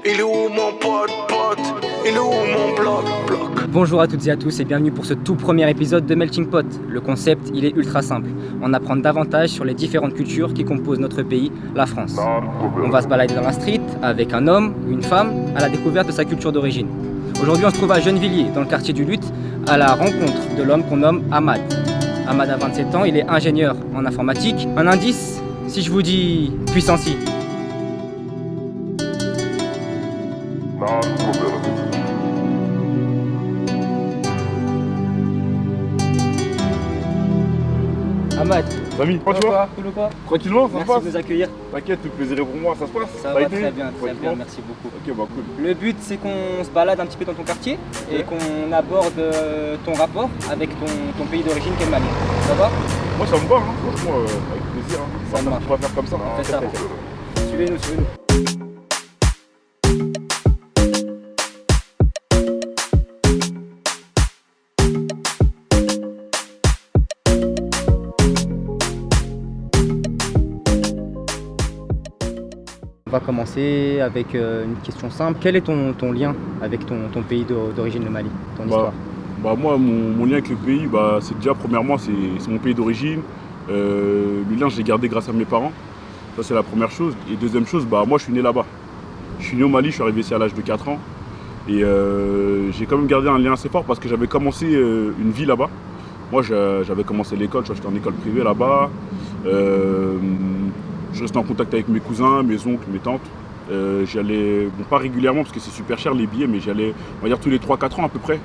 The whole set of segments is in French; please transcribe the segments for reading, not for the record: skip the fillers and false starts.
Il est où mon pote? Il est où mon bloc? Bonjour à toutes et à tous et bienvenue pour ce tout premier épisode de Melting Pot. Le concept, il est ultra simple. On apprend davantage sur les différentes cultures qui composent notre pays, la France. On va se balader dans la street avec un homme ou une femme à la découverte de sa culture d'origine. Aujourd'hui, on se trouve à Gennevilliers, dans le quartier du Luth, à la rencontre de l'homme qu'on nomme Ahmad. Ahmad a 27 ans, il est ingénieur en informatique. Un indice, si je vous dis puissance I. Ahmad, Samy, comment tu vas? Cool ou quoi? Tranquillement, ça se Merci passe? de nous accueillir. T'inquiète, tout plaisir est pour moi, ça se passe? Ça a va été très bien, Tranquillement merci beaucoup. Ok, bah cool. Le but, c'est qu'on se balade un petit peu dans ton quartier et qu'on aborde ton rapport avec ton pays d'origine qu'est le Mali. Ça va? Moi ça me va, hein. Franchement, avec plaisir. Hein. Ça marche. On va faire comme ça. On fait ça. Suivez-nous, suivez-nous. On va commencer avec une question simple. Quel est ton lien avec ton pays d'origine, le Mali, ton histoire? Moi, mon lien avec le pays, c'est déjà, premièrement, c'est mon pays d'origine. Le lien, je l'ai gardé grâce à mes parents. Ça, c'est la première chose. Et deuxième chose, moi, je suis né là-bas. Je suis né au Mali, je suis arrivé ici à l'âge de 4 ans. Et j'ai quand même gardé un lien assez fort parce que j'avais commencé une vie là-bas. Moi, j'avais commencé l'école, j'étais en école privée là-bas. Je restais en contact avec mes cousins, mes oncles, mes tantes. J'y allais, pas régulièrement parce que c'est super cher les billets, mais j'y allais, on va dire, tous les 3-4 ans à peu près.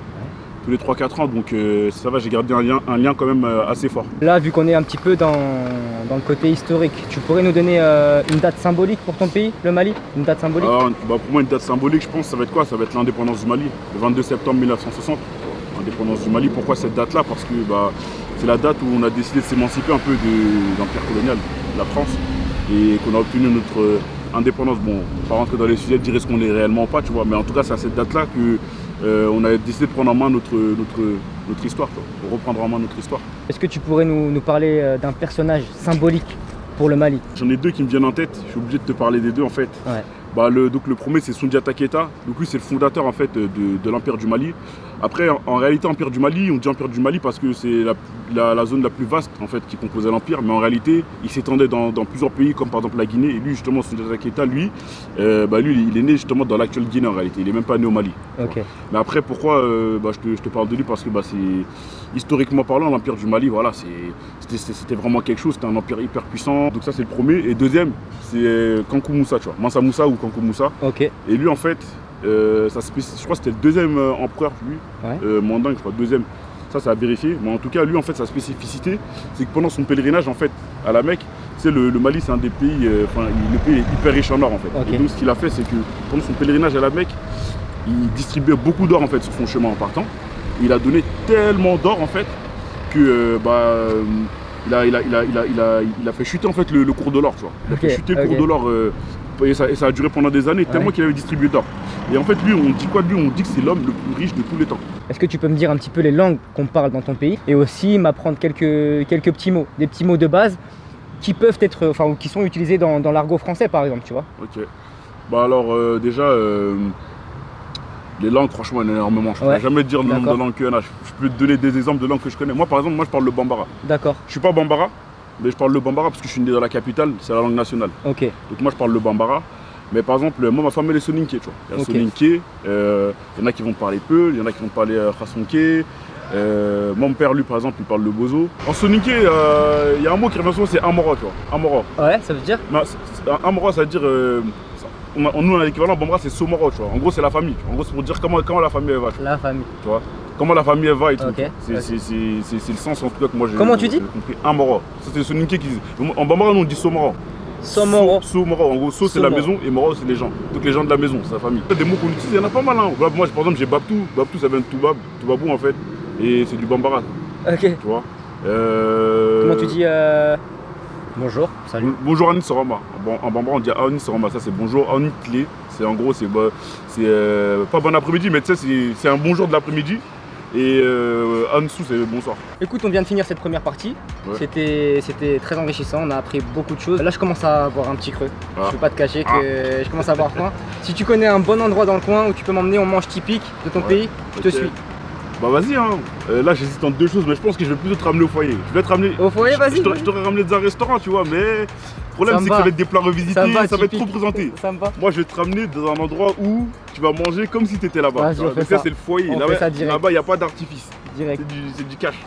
Tous les 3-4 ans, donc ça va, j'ai gardé un lien quand même assez fort. Là, vu qu'on est un petit peu dans le côté historique, tu pourrais nous donner une date symbolique pour ton pays, le Mali? Une date symbolique? Pour moi, une date symbolique, je pense, ça va être quoi? Ça va être l'indépendance du Mali, le 22 septembre 1960. L'indépendance du Mali, pourquoi cette date-là? Parce que c'est la date où on a décidé de s'émanciper un peu de l'empire colonial de la France et qu'on a obtenu notre indépendance. Bon, on va pas rentrer dans les sujets, dire ce qu'on est réellement ou pas, tu vois, mais en tout cas, c'est à cette date-là que on a décidé de prendre en main notre histoire, pour reprendre en main notre histoire. Est-ce que tu pourrais nous parler d'un personnage symbolique pour le Mali? J'en ai deux qui me viennent en tête, je suis obligé de te parler des deux en fait. Ouais. Donc le premier c'est Soundiata Keita, donc lui c'est le fondateur en fait de l'Empire du Mali. Après en réalité Empire du Mali, on dit Empire du Mali parce que c'est la zone la plus vaste en fait qui composait l'Empire, mais en réalité il s'étendait dans plusieurs pays comme par exemple la Guinée, et lui justement Soundiata Keita, lui il est né justement dans l'actuelle Guinée en réalité, il est même pas né au Mali. Okay. Mais après pourquoi je te parle de lui parce que c'est historiquement parlant l'Empire du Mali, voilà, c'était vraiment quelque chose, c'était un empire hyper puissant, donc ça c'est le premier. Et deuxième c'est Kankou Moussa, tu vois, Mansa Moussa ou Kankou Moussa. Okay. Et lui en fait, je crois que c'était le deuxième empereur, lui, ouais. Manding, je crois, deuxième. Ça à vérifier. Mais en tout cas, lui, en fait, sa spécificité, c'est que pendant son pèlerinage, en fait, à la Mecque, le Mali, c'est un des pays, le pays est hyper riche en or, en fait. Okay. Et donc, ce qu'il a fait, c'est que pendant son pèlerinage à la Mecque, il distribuait beaucoup d'or, en fait, sur son chemin en partant. Et il a donné tellement d'or, en fait, que, il a fait chuter, en fait, le cours de l'or, tu vois. Il a fait chuter le cours de l'or. Et ça a duré pendant des années, tellement qu'il avait distribué d'or. Et en fait, lui, on dit quoi de lui? On dit que c'est l'homme le plus riche de tous les temps. Est-ce que tu peux me dire un petit peu les langues qu'on parle dans ton pays et aussi m'apprendre quelques petits mots, des petits mots de base qui peuvent être, ou qui sont utilisés dans l'argot français par exemple, tu vois? Ok. Alors déjà, les langues, franchement, il y en a énormément. Je ne pourrais jamais te dire le nombre de langues qu'il y en a. Je peux te donner des exemples de langues que je connais. Moi, par exemple, je parle le bambara. D'accord. Je suis pas bambara, mais je parle le bambara parce que je suis né dans la capitale, c'est la langue nationale. Ok. Donc moi je parle le bambara. Mais par exemple, moi ma famille elle est soninké, tu vois. Il y a soninké, il y en a qui vont parler Peul, il y en a qui vont parler khasonké. Mon père lui par exemple il parle le bozo. En soninké, il y a un mot qui revient souvent, c'est amora, tu vois. Amora. Ouais, ça veut dire? Amora ça veut dire, nous on a l'équivalent bambara c'est somoro, tu vois. En gros c'est la famille. En gros c'est pour dire comment la famille elle va. La famille. Tu vois. Comment la famille elle va et tout. Okay. C'est le sens en tout cas que moi j'ai. Comment tu dis? Compris. Amora. Ça c'est le soninké qui dit. En bambara nous on dit somoro. Somoro. Somoro, en gros, c'est la maison et Moro c'est les gens. Donc les gens de la maison, c'est la famille. Des mots qu'on utilise, il y en a pas mal. Hein. Moi par exemple j'ai Babtou. Babtou ça vient de Toubabou en fait. Et c'est du bambara. Ok. Tu vois. Comment tu dis bonjour, salut. Bonjour Anis Sorama. En bambara on dit Anis Sorama, ça c'est bonjour. Anis Clé, c'est en gros c'est pas bon après-midi, mais tu sais c'est un bonjour de l'après-midi. Et en dessous, c'est bonsoir. Écoute, on vient de finir cette première partie. Ouais. C'était très enrichissant, on a appris beaucoup de choses. Là, je commence à avoir un petit creux. Je ne peux pas te cacher que je commence à avoir faim. Si tu connais un bon endroit dans le coin où tu peux m'emmener en manche typique de ton pays, je te suis. Bah vas-y hein. Là j'hésite entre deux choses, mais je pense que je vais plutôt te ramener au foyer. Je vais te ramener. Au foyer, vas-y. Je t'aurais ramené dans un restaurant, tu vois, mais le problème c'est que ça va être des plats revisités, ça va être trop présenté. Ça me va. Moi je vais te ramener dans un endroit où tu vas manger comme si tu étais là-bas. Donc ça c'est le foyer. Là-bas il n'y a pas d'artifice. Direct. C'est du cash.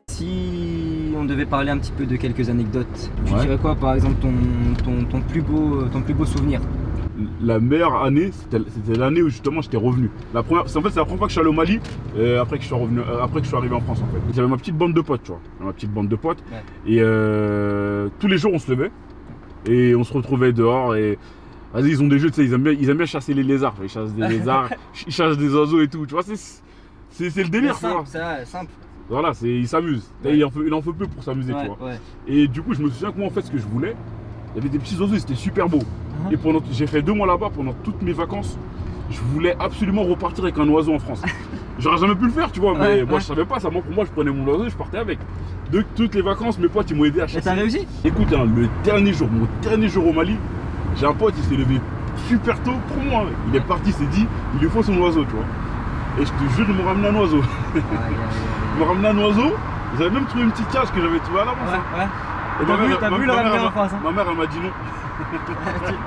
Si on devait parler un petit peu de quelques anecdotes, tu Ouais. dirais quoi par exemple ton plus beau souvenir? La meilleure année, c'était l'année où justement j'étais revenu. En fait, c'est la première fois que je suis allé au Mali, après que je suis arrivé en France en fait. J'avais ma petite bande de potes, tu vois. Ma petite bande de potes. Ouais. Et tous les jours on se levait et on se retrouvait dehors et vas-y, ils ont des jeux, tu sais, ils aiment bien chasser les lézards. Ils chassent des lézards, ils chassent des oiseaux et tout. Tu vois, c'est le délire, simple, ça. C'est simple. Voilà, ils s'amusent. Ouais. Il en faut peu pour s'amuser, tu vois. Ouais. Et du coup, je me souviens que moi, en fait, ce que je voulais, il y avait des petits oiseaux, c'était super beau. Et j'ai fait 2 mois là-bas, pendant toutes mes vacances, je voulais absolument repartir avec un oiseau en France. J'aurais jamais pu le faire, tu vois, mais moi je savais pas, ça, pour moi je prenais mon oiseau et je partais avec. De toutes les vacances, mes potes ils m'ont aidé à chasser. Et t'as réussi? Écoute, hein, mon dernier jour au Mali, j'ai un pote, il s'est levé super tôt pour moi. Il est parti, il s'est dit, il lui faut son oiseau, tu vois. Et je te jure, ils m'ont ramené un oiseau. Ils m'ont ramené un oiseau, ils avaient même trouvé une petite cage que j'avais trouvée à l'avance. Ouais. Et t'as vu le ramener en France, hein? Ma mère elle m'a dit non.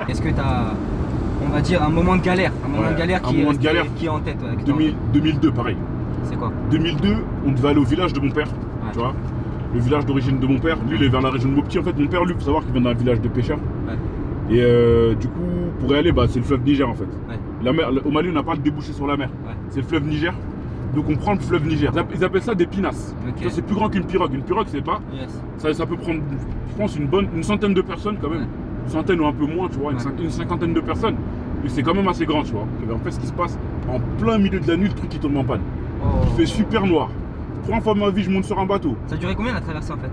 Est-ce que t'as, on va dire, un moment de galère, qui est en tête? 2002 pareil. C'est quoi? 2002, on devait aller au village de mon père, tu vois. Le village d'origine de mon père, lui il est vers la région de Mopti. En fait mon père, lui, faut savoir qu'il vient d'un village de pêcheurs. Ouais. Et du coup, pour y aller, c'est le fleuve Niger en fait. Ouais. La mer, au Mali on n'a pas le débouché sur la mer, c'est le fleuve Niger. Donc on prend le fleuve Niger. Ils appellent ça des pinasses. Okay. C'est plus grand qu'une pirogue. Une pirogue c'est pas. Yes. Ça peut prendre, je pense, une centaine de personnes quand même. Ouais. Une centaine ou un peu moins, tu vois, une cinquantaine de personnes. Et c'est quand même assez grand, tu vois. Et en fait, ce qui se passe, en plein milieu de la nuit, le truc qui tombe en panne. Il fait super noir. Première fois de ma vie, je monte sur un bateau. Ça durait combien la traversée en fait?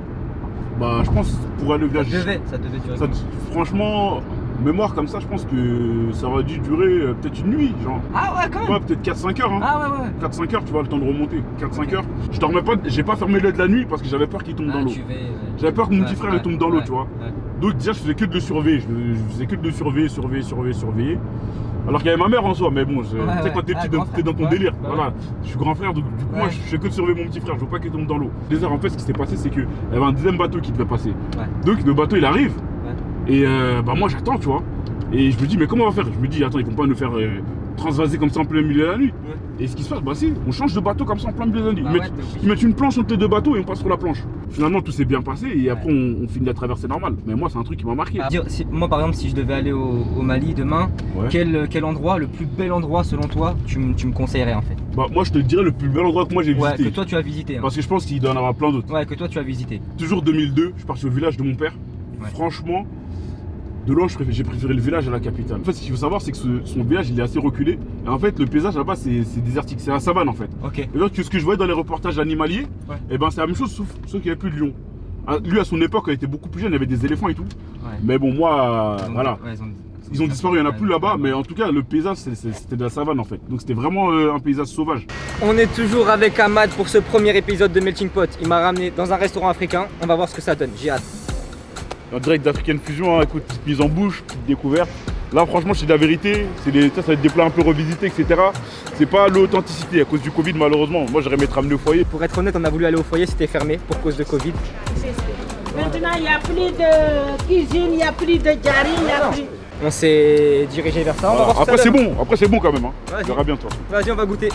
Je pense pour aller au village. Ça devait durer. Franchement, mémoire comme ça, je pense que ça aurait dû durer peut-être une nuit, genre. Ah ouais, quand même. Ouais, peut-être 4-5 heures. Hein. Ah ouais. 4-5 heures, tu vois, le temps de remonter. 4-5 heures. Je dormais pas, j'ai pas fermé l'œil de la nuit parce que j'avais peur qu'il tombe dans l'eau. J'avais peur que mon petit frère il tombe dans l'eau, tu vois. Donc déjà, je faisais que de le surveiller. Je faisais que de le surveiller. Alors qu'il y avait ma mère en soi, mais bon, tu sais, quand t'es petit, t'es dans ton délire. Voilà, je suis grand frère, donc du coup, moi, je fais que de surveiller mon petit frère. Je veux pas qu'il tombe dans l'eau. Déjà, en fait, ce qui s'est passé, c'est qu'il y avait un deuxième bateau qui devait passer. Donc le bateau, il arrive. Et moi, j'attends, tu vois. Et je me dis, mais comment on va faire? Je me dis, attends, ils vont pas nous faire transvaser comme ça en plein milieu de la nuit. Et ce qui se passe, c'est on change de bateau comme ça en plein milieu de la nuit. Ils mettent une planche entre les deux bateaux et on passe sur la planche. Finalement, tout s'est bien passé et après, on finit la traversée normale. Mais moi, c'est un truc qui m'a marqué. Moi, par exemple, si je devais aller au Mali demain, quel endroit, le plus bel endroit selon toi, tu me conseillerais en fait? Moi, je te dirais le plus bel endroit que moi j'ai visité. Que toi, tu as visité. Hein. Parce que je pense qu'il doit en avoir plein d'autres. Ouais, que toi, tu as visité. Toujours 2002, je suis parti au village de mon père. Franchement, de loin, j'ai préféré le village à la capitale. En fait, ce qu'il faut savoir, c'est que son village, il est assez reculé. Et en fait, le paysage là-bas, c'est désertique, c'est la savane en fait. Et donc, ce que je voyais dans les reportages animaliers, c'est la même chose, sauf qu'il n'y avait plus de lions. Lui, à son époque, il était beaucoup plus jeune, il y avait des éléphants et tout. Mais bon, moi, voilà. Ils ont disparu, il n'y en a plus là-bas, mais en tout cas, le paysage, c'était de la savane en fait. Donc, c'était vraiment un paysage sauvage. On est toujours avec Ahmad pour ce premier épisode de Melting Pot. Il m'a ramené dans un restaurant africain. On va voir ce que ça donne. J'ai hâte. En direct d'African Fusion, hein, écoute, petite mise en bouche, petite découverte. Là, franchement, c'est de la vérité. Ça va être des plats un peu revisités, etc. C'est pas l'authenticité à cause du Covid, malheureusement. Moi, j'aurais aimé te ramener au foyer. Pour être honnête, on a voulu aller au foyer, c'était fermé pour cause de Covid. Maintenant, il n'y a plus de cuisine, il n'y a plus de jarry, il n'y a plus. On s'est dirigé vers ça. On va voir après, c'est bon. Après, c'est bon quand même. Hein. On verra bien, toi. Vas-y, on va goûter.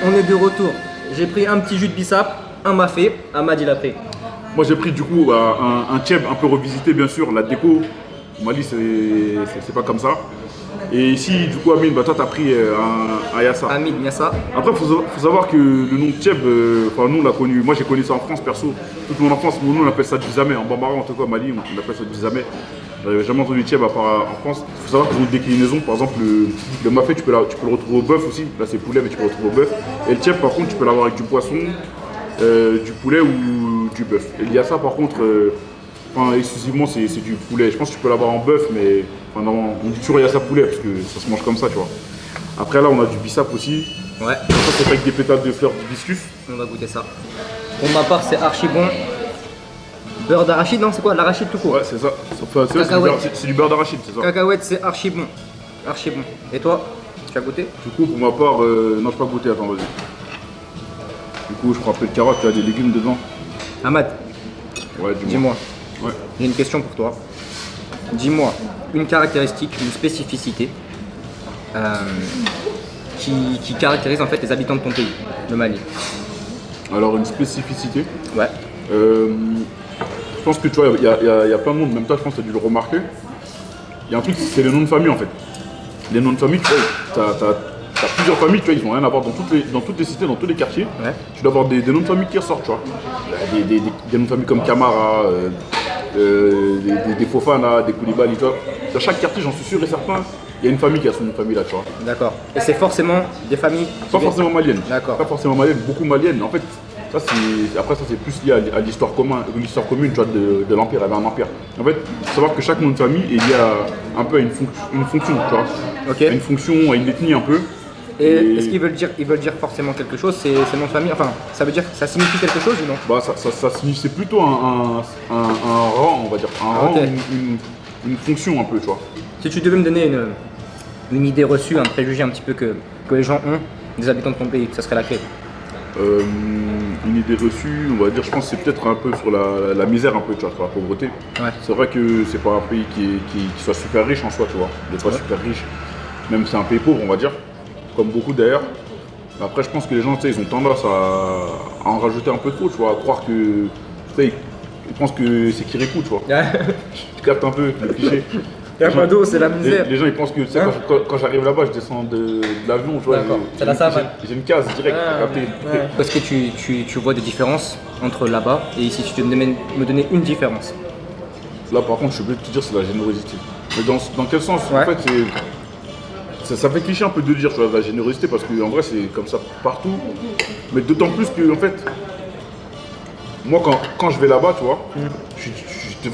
On est de retour. J'ai pris un petit jus de bissap, un mafé. Ahmad, il a pris. Moi, j'ai pris du coup un tchèb un peu revisité, bien sûr. La déco, au Mali, c'est pas comme ça. Et ici, du coup, Amine, toi, t'as pris un Yassa. Amine, Yassa. Après, faut savoir que le nom de tchèb, nous, on l'a connu. Moi, j'ai connu ça en France, perso. Toute mon enfance, nous, on appelle ça du zamé. En Bambara, en tout cas, au Mali, on appelle ça du zamé. J'avais jamais entendu tieb à part en France. Il faut savoir qu'ils ont une déclinaison. Par exemple, le mafé, tu peux le retrouver au bœuf aussi. Là, c'est poulet, mais tu peux le retrouver au bœuf. Et le tieb, par contre, tu peux l'avoir avec du poisson, du poulet ou du bœuf. Et il y a ça, par contre, exclusivement, c'est du poulet. Je pense que tu peux l'avoir en bœuf, mais non, on dit toujours il y a ça poulet parce que ça se mange comme ça, tu vois. Après, là, on a du bissap aussi. Ouais. Ça, c'est avec des pétales de fleurs d'hibiscus. On va goûter ça. Pour ma part, c'est archi bon. Beurre d'arachide, non, c'est quoi? L'arachide tout court? Ouais, c'est ça. Enfin, c'est du beurre d'arachide, c'est ça. Cacahuète, c'est archi bon. Archi bon. Et toi, tu as goûté? Du coup, pour ma part, non, je n'ai pas goûté, attends, vas-y. Du coup, je prends un peu de carottes, tu as des légumes dedans. Ahmad, Ouais, dis-moi, Ouais. j'ai une question pour toi. Dis-moi une caractéristique, une spécificité qui caractérise en fait les habitants de ton pays, le Mali. Alors, une spécificité. Ouais. Je pense que tu vois, il y a plein de monde, même toi, je pense que tu as dû le remarquer. Il y a un truc, c'est les noms de famille en fait. Les noms de famille, tu vois, t'as plusieurs familles, tu vois, ils n'ont rien à voir dans toutes les cités, dans tous les quartiers. Ouais. Tu dois avoir des noms de famille qui ressortent, tu vois. Des noms de famille comme Camara, des Fofana, des Koulibaly, tu vois. Dans chaque quartier, j'en suis sûr et certain, il y a une famille qui a son nom de famille là, tu vois. D'accord. Et c'est forcément des familles Pas forcément maliennes. D'accord. Pas forcément maliennes, beaucoup maliennes. En fait, après ça c'est plus lié à l'histoire commune, tu vois, de l'Empire. Il y avait un empire. En fait, il faut savoir que chaque nom de famille est lié un peu à une fonction, tu vois. Ok. À une fonction, à une ethnie un peu. Et est-ce qu'ils veulent dire forcément quelque chose, ces noms de famille? Enfin, ça veut dire, ça signifie quelque chose ou non? Bah ça signifie, c'est plutôt un rang, on va dire. Un rang, Ok. une fonction un peu, tu vois. Si tu devais me donner une idée reçue, un préjugé un petit peu que les gens ont des habitants de ton pays, ça serait laquelle? Une idée reçue, on va dire, je pense que c'est peut-être un peu sur la misère, un peu, tu vois, sur la pauvreté. Ouais. C'est vrai que c'est pas un pays qui soit super riche en soi, tu vois. Il n'est pas super riche, même c'est un pays pauvre, on va dire, comme beaucoup d'ailleurs. Après, je pense que les gens, tu sais, ils ont tendance à en rajouter un peu trop, tu vois, à croire que, tu sais, ils pensent que c'est Kirikou, tu vois. Tu captes un peu le cliché. Y a pas d'eau, c'est la misère. Les gens ils pensent que tu sais, quand j'arrive là-bas, je descends de l'avion, tu vois. D'accord. C'est la savane. J'ai une case directe, t'as capté. Est-ce que tu vois des différences entre là-bas et ici? Si tu devais me donner une différence. Là par contre, je suis obligé de te dire, c'est la générosité. Mais dans quel sens? Ouais. En fait, ça fait cliché un peu de le dire, tu vois, la générosité, parce qu'en vrai c'est comme ça partout. Mais d'autant plus que en fait, moi quand je vais là-bas, tu vois, des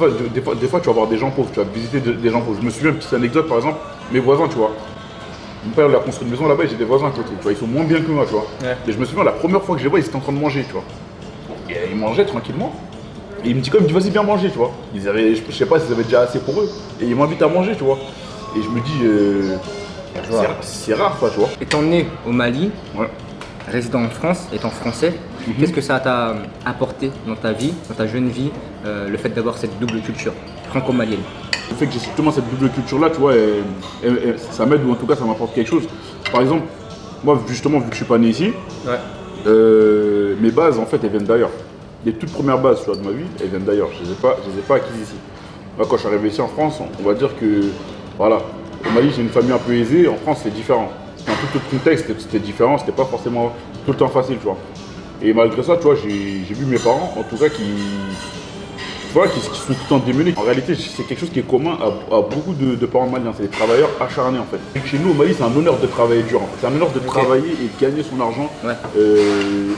fois tu vas voir des gens pauvres, tu vas visiter des gens pauvres. Je me souviens, une petite anecdote par exemple, mes voisins, tu vois. Mon père il a construit une maison là-bas et j'ai des voisins à côté, tu vois, ils sont moins bien que moi, tu vois. Ouais. Et je me souviens, la première fois que je les vois, ils étaient en train de manger, tu vois. Et ils mangeaient tranquillement. Et il me dit comme, il me dit vas-y viens manger, tu vois. Je sais pas s'ils avaient déjà assez pour eux. Et ils m'invitent à manger, tu vois. Et je me dis, c'est rare ça, tu vois. Étant né au Mali, Ouais. résident en France, étant français, qu'est-ce que ça t'a apporté dans ta vie, dans ta jeune vie, le fait d'avoir cette double culture franco-malienne? Le fait que j'ai justement cette double culture-là, tu vois, ça m'aide ou en tout cas ça m'apporte quelque chose. Par exemple, moi justement, vu que je suis pas né ici, mes bases en fait elles viennent d'ailleurs. Les toutes premières bases, tu vois, de ma vie, elles viennent d'ailleurs. Je les ai pas acquises ici. Moi, quand je suis arrivé ici en France, on va dire que, voilà, au Mali j'ai une famille un peu aisée, en France c'est différent. Dans tout autre contexte, c'était différent, c'était pas forcément tout le temps facile, tu vois. Et malgré ça, tu vois, j'ai vu mes parents, en tout cas, qui sont tout le temps démenés. En réalité, c'est quelque chose qui est commun à beaucoup de parents maliens, c'est des travailleurs acharnés en fait. Et chez nous au Mali, c'est un honneur de travailler dur en fait. C'est un honneur de travailler et de gagner son argent,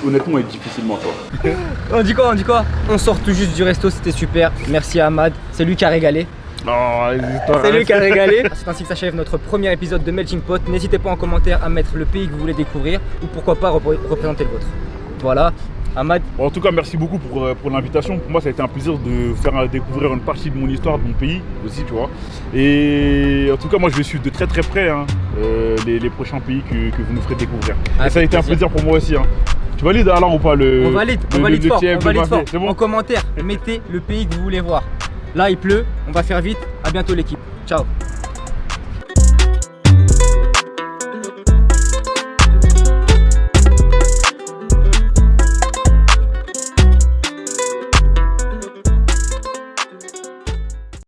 honnêtement et difficilement, tu vois. On dit quoi? On sort tout juste du resto, c'était super. Merci à Ahmad, c'est lui qui a régalé. C'est lui qui a régalé. C'est ainsi que s'achève notre premier épisode de Melting Pot. N'hésitez pas en commentaire à mettre le pays que vous voulez découvrir ou pourquoi pas représenter le vôtre. Voilà, Ahmad. Bon, en tout cas, merci beaucoup pour l'invitation. Pour moi, ça a été un plaisir de faire découvrir une partie de mon histoire, de mon pays aussi, tu vois. Et en tout cas, moi, je vais suivre de très très près les prochains pays que vous nous ferez découvrir. Et ça a été un plaisir pour moi aussi. Tu valides alors ou pas On valide fort. C'est bon. En commentaire, mettez le pays que vous voulez voir. Là, il pleut, on va faire vite. À bientôt l'équipe. Ciao.